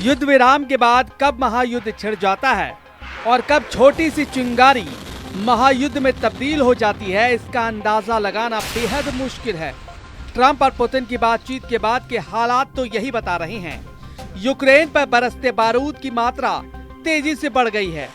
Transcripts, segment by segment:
युद्ध विराम के बाद कब महायुद्ध छिड़ जाता है और कब छोटी सी चिंगारी महायुद्ध में तब्दील हो जाती है, इसका अंदाजा लगाना बेहद मुश्किल है। ट्रंप और पुतिन की बातचीत के बाद के हालात तो यही बता रहे हैं। यूक्रेन पर बरसते बारूद की मात्रा तेजी से बढ़ गई है।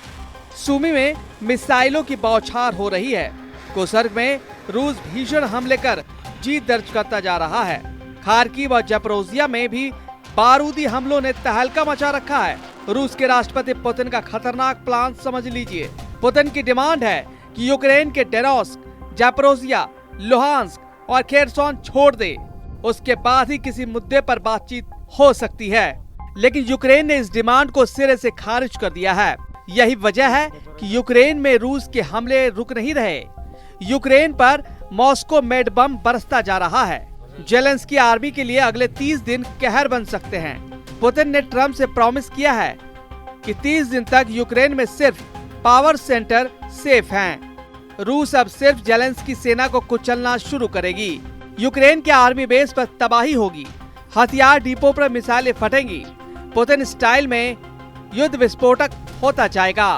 सूमी में मिसाइलों की बौछार हो रही है। कुर्स्क में रूस भीषण हमले कर जीत दर्ज करता जा रहा है। खार्किव और ज़पोरिज़िया में भी बारूदी हमलों ने तहलका मचा रखा है। रूस के राष्ट्रपति पुतिन का खतरनाक प्लान समझ लीजिए। पुतिन की डिमांड है कि यूक्रेन के डोनेत्स्क, ज़पोरिज़िया, लुहांस्क और खेरसोन छोड़ दे, उसके बाद ही किसी मुद्दे पर बातचीत हो सकती है। लेकिन यूक्रेन ने इस डिमांड को सिरे से खारिज कर दिया है। यही वजह है कि यूक्रेन में रूस के हमले रुक नहीं रहे। यूक्रेन पर मॉस्को मेड बम बरसता जा रहा है। जेलेंस्की आर्मी के लिए अगले 30 दिन कहर बन सकते हैं। पुतिन ने ट्रंप से प्रॉमिस किया है कि 30 दिन तक यूक्रेन में सिर्फ पावर सेंटर सेफ हैं। रूस अब सिर्फ जेलेंस्की सेना को कुचलना शुरू करेगी। यूक्रेन के आर्मी बेस पर तबाही होगी। हथियार डिपो पर मिसाइलें फटेंगी। पुतिन स्टाइल में युद्ध विस्फोटक होता जाएगा।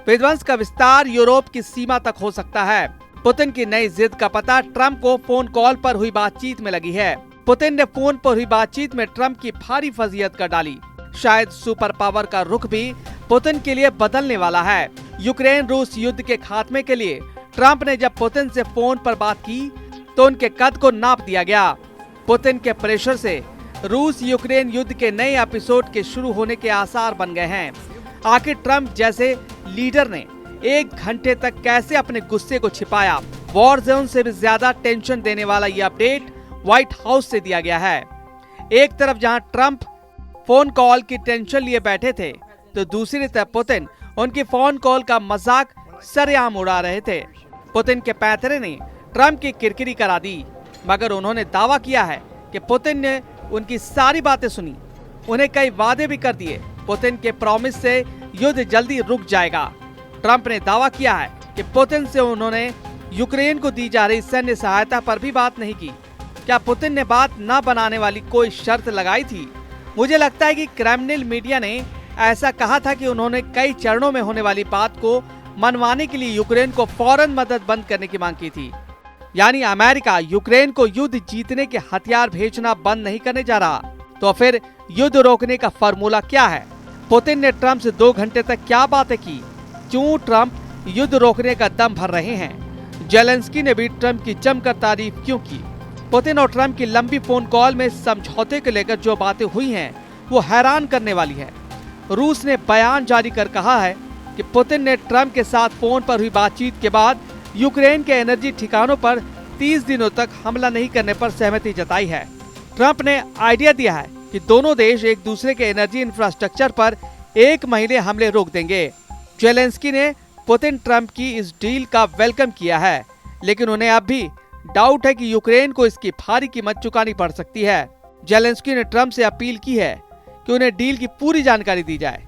विध्वंस का विस्तार यूरोप की सीमा तक हो सकता है। पुतिन की नई जिद का पता ट्रंप को फोन कॉल पर हुई बातचीत में लगी है। पुतिन ने फोन पर हुई बातचीत में ट्रंप की भारी फजीहत कर डाली। शायद सुपर पावर का रुख भी पुतिन के लिए बदलने वाला है। यूक्रेन रूस युद्ध के खात्मे के लिए ट्रंप ने जब पुतिन से फोन पर बात की तो उनके कद को नाप दिया गया। पुतिन के प्रेशर से रूस यूक्रेन युद्ध के नए एपिसोड के शुरू होने के आसार बन गए हैं। आखिर ट्रंप जैसे लीडर ने 1 घंटे तक कैसे अपने गुस्से को छिपाया? वॉर जोन से भी ज्यादा टेंशन देने वाला ये अपडेट व्हाइट हाउस से दिया गया है। एक तरफ जहां ट्रंप फोन कॉल की टेंशन लिए बैठे थे, तो दूसरी तरफ पुतिन उनकी फोन कॉल का मजाक सरेआम उड़ा रहे थे। पुतिन के पैंतरे ने ट्रंप की किरकिरी करा दी, मगर उन्होंने दावा किया है कि पुतिन ने उनकी सारी बातें सुनी, उन्हें कई वादे भी कर दिए। पुतिन के प्रॉमिस से युद्ध जल्दी रुक जाएगा। ट्रंप ने दावा किया है कि पुतिन से उन्होंने यूक्रेन को दी जा रही सैन्य सहायता पर भी बात नहीं की। क्या पुतिन ने बात न बनाने वाली कोई शर्त लगाई थी? मुझे लगता है कि क्रेमलिन मीडिया ने ऐसा कहा था कि उन्होंने कई चरणों में होने वाली बात को मनवाने के लिए यूक्रेन को फौरन मदद बंद करने की मांग की थी। यानी अमेरिका यूक्रेन को युद्ध जीतने के हथियार भेजना बंद नहीं करने जा रहा। तो फिर युद्ध रोकने का फॉर्मूला क्या है? पुतिन ने ट्रंप से 2 घंटे तक क्या बातें की? क्यों ट्रंप युद्ध रोकने का दम भर रहे हैं? जेलेंस्की ने भी ट्रंप की जमकर तारीफ क्यों की? पुतिन और ट्रंप की लंबी फोन कॉल में समझौते को लेकर जो बातें हुई हैं, वो हैरान करने वाली है। रूस ने बयान जारी कर कहा है कि पुतिन ने ट्रंप के साथ फोन पर हुई बातचीत के बाद यूक्रेन के एनर्जी ठिकानों पर 30 दिनों तक हमला नहीं करने पर सहमति जताई है। ट्रंप ने आइडिया दिया है कि दोनों देश एक दूसरे के एनर्जी इंफ्रास्ट्रक्चर पर 1 महीने हमले रोक देंगे। जेलेंस्की ने पुतिन ट्रंप की इस डील का वेलकम किया है, लेकिन उन्हें अब भी डाउट है कि यूक्रेन को इसकी भारी कीमत चुकानी पड़ सकती है। जेलेंस्की ने ट्रंप से अपील की है कि उन्हें डील की पूरी जानकारी दी जाए।